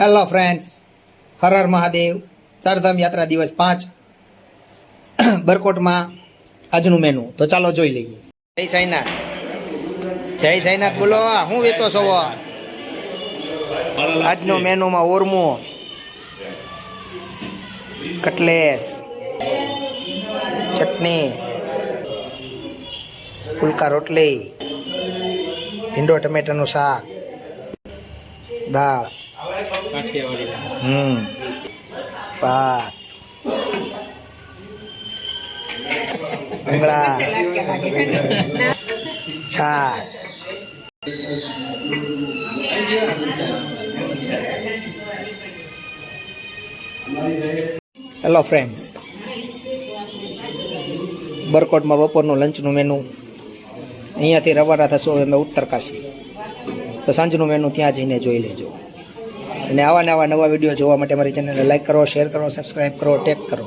Hello friends, Har Har Mahadev. Chardham યાત્રા દિવસ 5 બરકોટમાં આજનું મેનુ તો ચાલો જોઈ લઈએ. જય સાઈનાથ, જય સાઈનાથ બોલો. હું વેચો છો? આજનો મેનુમાં ઓરમો, કટલેસ, ચટણી, ફુલકા રોટલી, ભીંડો ટમેટાનું શાક, દાળ, ભાત, ભૂંગળા, છાસ. હેલો ફ્રેન્ડ્સ, બરકોટમાં બપોરનું લંચનું મેનુ. અહીંયાથી રવાના થશો અમે ઉત્તરકાશી, તો સાંજનું મેનુ ત્યાં જઈને જોઈ લેજો. અને આવા નવા વિડીયો જોવા માટે મારી ચેનલને લાઈક કરો, શેર કરો, સબસ્ક્રાઈબ કરો, ટેગ કરો.